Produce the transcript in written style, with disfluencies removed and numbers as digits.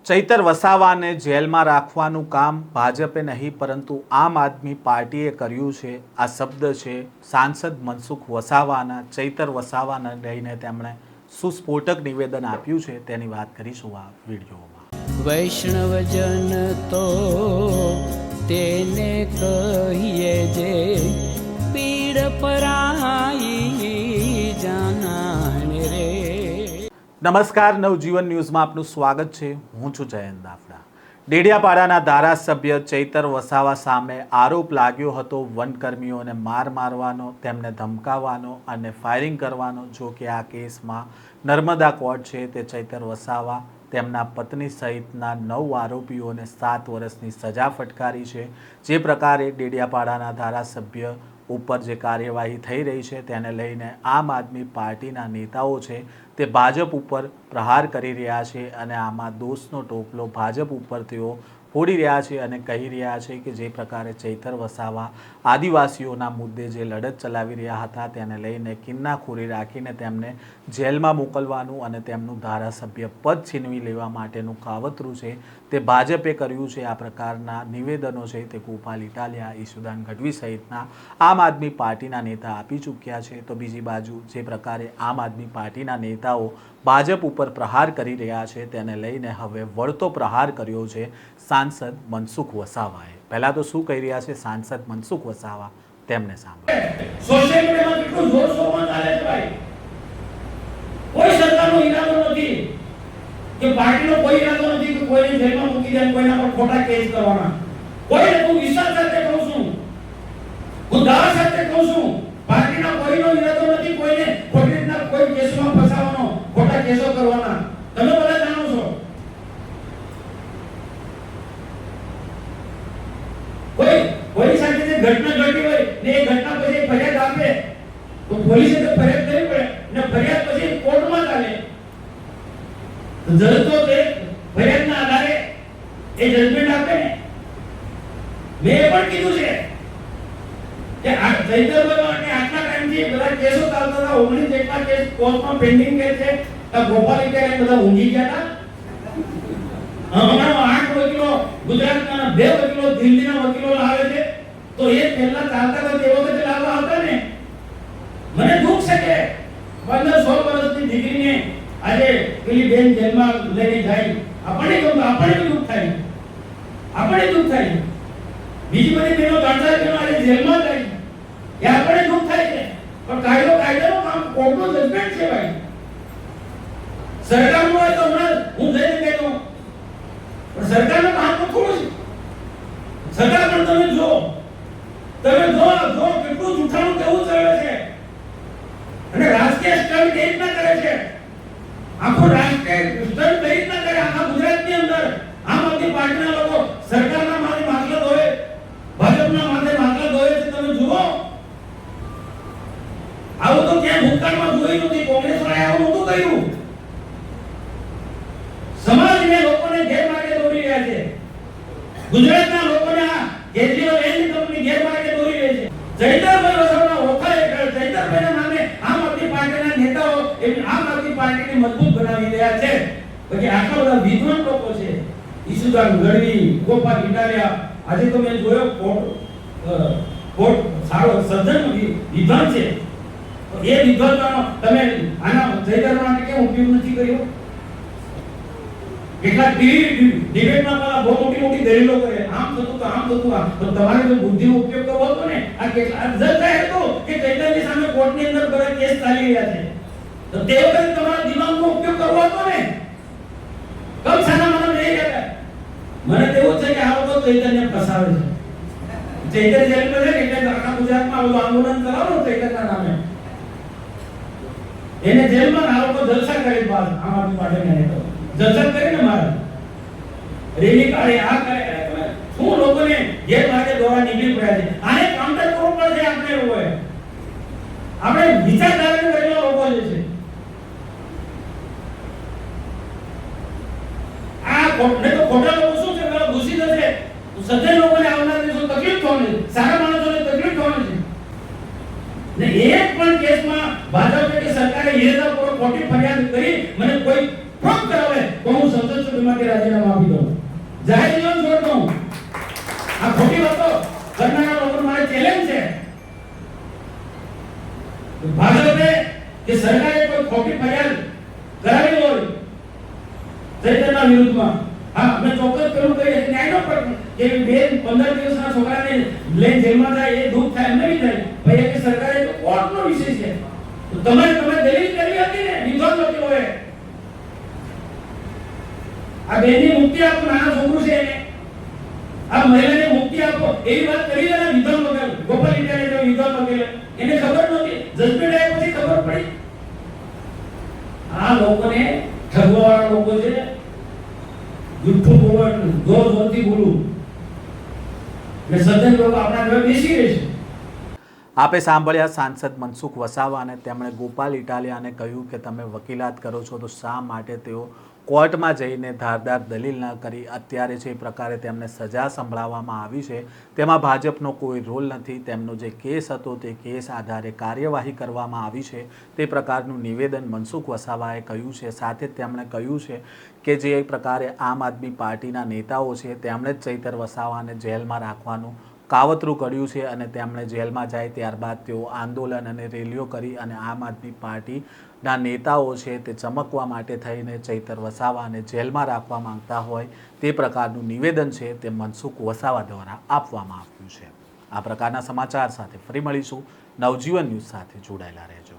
ચૈતર વસાવાને જેલમાં રાખવાનું કામ ભાજપે નહીં પરંતુ આમ આદમી પાર્ટીએ કર્યું છે। આ શબ્દ છે સાંસદ મનસુખ વસાવાના। ચૈતર વસાવાને લઈને તેમણે સુસ્ફોટક નિવેદન આપ્યું છે, તેની વાત કરીશું આ વિડીયોમાં। વૈષ્ણવજન તો તેને કહીએ જે પીડ પરાઈ જાનાને રે। નમસ્કાર, નવજીવન ન્યૂઝમાં આપનું સ્વાગત છે। હું છું જયંત દાફડા। ડેડિયાપાડાના ધારાસભ્ય ચૈતર વસાવા સામે આરોપ લાગ્યો હતો વનકર્મીઓને માર મારવાનો, તેમને ધમકાવવાનો અને ફાયરિંગ કરવાનો। જો કે આ કેસમાં નર્મદા કોર્ટ છે તે ચૈતર વસાવા તેમના પત્ની સહિતના 9 આરોપીઓને 7 વર્ષની સજા ફટકારી છે। જે પ્રકારે ડેડિયાપાડાના ધારાસભ્ય ઉપર જે કાર્યવાહી થઈ રહી છે તેને લઈને આમ આદમી પાર્ટીના નેતાઓ છે તે ભાજપ ઉપર પ્રહાર કરી રહ્યા છે અને આમાં દોષનો ટોપલો ભાજપ ઉપર તેઓ ફોડી રહ્યા છે અને કહી રહ્યા છે કે જે પ્રકારે ચૈતર વસાવા આદિવાસીઓના મુદ્દે જે લડત ચલાવી રહ્યા હતા તેને લઈને કિન્નાખોરી રાખીને તેમને જેલમાં મોકલવાનું અને તેમનું ધારાસભ્ય પદ છીનવી લેવા માટેનું કાવતરું છે તે ભાજપે કર્યું છે। આ પ્રકારના નિવેદનો છે તે ગોપાલ ઇટાલિયા, ઈશુદાન ગઢવી સહિતના આમ આદમી પાર્ટીના નેતા આપી ચૂક્યા છે। તો બીજી બાજુ જે પ્રકારે આમ આદમી પાર્ટીના નેતાઓ ભાજપ ઉપર પ્રહાર કરી રહ્યા છે તેને લઈને હવે વળતો પ્રહાર કર્યો છે સાંસદ મનસુખ વસાવાએ। પહેલા તો શું કહી રહ્યા છે સાંસદ મનસુખ વસાવા, તેમને સાંભળો। સોશિયલ મીડિયામાં કેટલું જોર શોરમાં ચાલે છે ભાઈ। કોઈ સરકારનો ઈરાદો નથી કે પાર્ટીનો કોઈ ઈરાદો નથી કે કોઈને જેલમાં મૂકી દે, કોઈના પર ખોટા કેસ કરવાના। કોઈને હું વિશ્વાસ સાથે કહું છું, હું દાવા સાથે કહું છું, પાર્ટીનો કોઈનો ઈરાદો નથી કોઈને ખોટી રીતના કોઈ કેસમાં ફસાવવાનો, ખોટા કેસો કરવાના। તમે બધા જાણો છો। કોઈ સાથે જે ઘટના ઘટી હોય ને એ ઘટના પછી ફરિયાદ આપે તો પોલીસે તો ફરિયાદ કરવી પડે ને ફરિયાદ પછી કોર્ટમાં ચાલે તો જજ તો તે ફરિયાદના આધારે એ જજમેન્ટ આપે ને। મેં પણ કીધું છે કે આ ચૈતરભાઈ માટે આટલા ટાઈમથી બધા કેસો ચાલતા હતા, 19 જેટલા કેસ કોર્ટમાં પેન્ડિંગ કે છે। તો ગોપાલ ઇટાલિયા બધા ઊંઘી ગયા હતા। હમણાં 8 વકીલો ગુજરાતના 2 વકીલો દિલ્હીના વકીલો લાવે છે તો એ પહેલા ચાલતા હતા તે વખતે લાવવા હતા ને। મને દુઃખ છે કે 15-16 વર્ષની દીકરીને આજે પેલી બેન જેલમાં લઈને જાય। આપણે દુઃખ થાય, આપણે દુઃખ થાય। બીજી બધી બહેનો 3-4 બહેનો આજે જેલમાં જાય એ આપણે દુઃખ થાય છે। પણ કાયદાનું કામ કોર્ટનું જજમેન્ટ છે ભાઈ। સરકારનું હોય તો હમણાં હું જઈને કહેતો પણ સરકારનું કામ તો થોડું છે। સરકાર પણ તમે જો કેટલું જૂઠાણું કેવું ચાલે છે અને રાજકીય સ્ટન્ટ કઈ રીતના કરે છે। આખો રાજકીય સ્ટન્ટ કઈ રીતના કરે આખા ગુજરાતની અંદર આમ આદમી પાર્ટીના લોકો સરકારના માથે માટલા ધોવે, ભાજપના માથે માટલા ધોવે છે। તમે જુઓ આવું તો ક્યાં ભૂતકાળમાં જોયું નથી। કોંગ્રેસ વાળાએ આવું નહોતું કર્યું। સમાજને લોકોને ગેરમાર્ગે દોરી રહ્યા છે। ગુજરાતના લોકોને આ કેજરીવાલ એની કંપની ગેરમાર્ગે દોરી રહી છે। ચૈતરભાઈ વસાવાના ઓફર હેઠળ ચૈતરભાઈના નામે આમ આદમી પાર્ટીના નેતાઓ આમ આદમી પાર્ટીને મજબૂત બનાવી રહ્યા છે। પછી આટલા બધા વિદ્વાન લોકો છે, ઈશુદાન ગઢવી, ગોપાલ ઇટાલિયા, આજે તો મેં જોયો કોર્ટ સારો સજ્જન વિદ્વાન છે। તો એ વિદ્વાનનો તમે આના ચૈતર માટે કેમ ઉપયોગ નથી કર્યો? કેટલા ડિબેટમાં પેલા બહુ મોટી દલીલો કરે, આમ થતું તો તમારે જો બુદ્ધિનો ઉપયોગ કરવો હતો ને આ કેટલા જજ કહે તો કે ચૈતરની સામે કોર્ટની અંદર બધા કેસ ચાલી રહ્યા છે તો તે વખતે તમારા દિમાગનો ઉપયોગ કરવો હતો ને। કમ સાના મને નહીં કહેતા। મને તો એવું છે કે આ લોકો ચૈતન્ય ફસાવે છે। ચૈતન્ય જેલમાં છે એટલે આખા ગુજરાતમાં આવું આંદોલન કરાવો ચૈતન્યના નામે, એને જેલમાં આ લોકો જલસા કરી બાદ આમ આદમી પાર્ટીના નેતાઓ જલસા કરીને મારે રેલી કાઢે, આ કરે શું લોકોને ગેરમાર્ગે દોરા નીકળી પડ્યા છે। આને કાઉન્ટર કરવું પડશે આપણે લોકોએ। આપણે વિચારધારાને કરેલા લોકો જે છે આ ને તો ખોટા લોકો શું છે પેલા ઘૂસી જશે તો સજ્જન લોકોને આવનાર દિવસો તકલીફ થવાની છે, સારા માણસોને તકલીફ થવાની છે ને। એક પણ કેસમાં ભાજપ કે સરકારે ઈરાદાપૂર્વક ખોટી ફરિયાદ કરી મને કોઈ પ્રૂફ કરાવે તો હું સંસદ મંત્રીમાંથી રાજીનામું આપી દઉં, જાહેર જીવન છોડ દઉં. આ ખોટી વાતો કરનારા લોકો મારે ચેલેન્જ છે. ભાજપે કે સરકારે કોઈ ખોટી ફરિયાદ કરાવી હોય ચૈતરના વિરુદ્ધમાં, હા અમે ચોક્કસ પેલું કહીએ ન્યાયનો પ્રશ્ન કે 15 દિવસના છોકરાને લઈને જેલમાં જાય એ દુઃખ થાય એમને બી થાય, ભાઈ એ સરકારે તો કોર્ટનો વિષય છે. તો તમે દલીલ કરી હતી ને નિર્દોષ લોકોએ, આ બેનની મુક્તિ આપો, નાના છોકરું છે એને, આ મહિલાને મુક્તિ આપો એવી વાત કરી ને વિધાન વગર ગોપાલ ઇટાલિયા જેવો વિધાન વગર એને ખબર નહોતી, જજમેન્ટ આવ્યા પછી ખબર પડી. આ લોકોને ઠગવાવાળા લોકો છે, જુઠ્ઠું બોલવાનું, જોર જોરથી બોલવું, ને સજ્જન લોકો આપણા ઘરે બેસી રહેશે. આપે સાંભળ્યા સાંસદ મનસુખ વસાવાને. તેમણે ગોપાલ ઇટાલિયાને કહ્યું કે તમે વકીલાત કરો છો તો શા માટે તેઓ કોર્ટમાં જઈને ધારદાર દલીલ ન કરી. અત્યારે જે પ્રકારે તેમને સજા સંભળાવવામાં આવી છે તેમાં ભાજપનો કોઈ રોલ નથી. તેમનો જે કેસ હતો તે કેસ આધારે કાર્યવાહી કરવામાં આવી છે તે પ્રકારનું નિવેદન મનસુખ વસાવાએ કહ્યું છે. સાથે જ તેમણે કહ્યું છે કે જે પ્રકારે આમ આદમી પાર્ટીના નેતાઓ છે તેમણે જ ચૈતર વસાવાને જેલમાં રાખવાનું કાવતરું કર્યું છે અને તેમણે જેલમાં જાય ત્યારબાદ તેઓ આંદોલન અને રેલીઓ કરી અને આમ આદમી પાર્ટીના નેતાઓ છે તે ચમકવા માટે થઈને ચૈતર વસાવાને જેલમાં રાખવા માંગતા હોય તે પ્રકારનું નિવેદન છે તે મનસુખ વસાવા દ્વારા આપવામાં આવ્યું છે. આ પ્રકારના સમાચાર સાથે ફરી મળીશું. નવજીવન ન્યૂઝ સાથે જોડાયેલા રહેજો.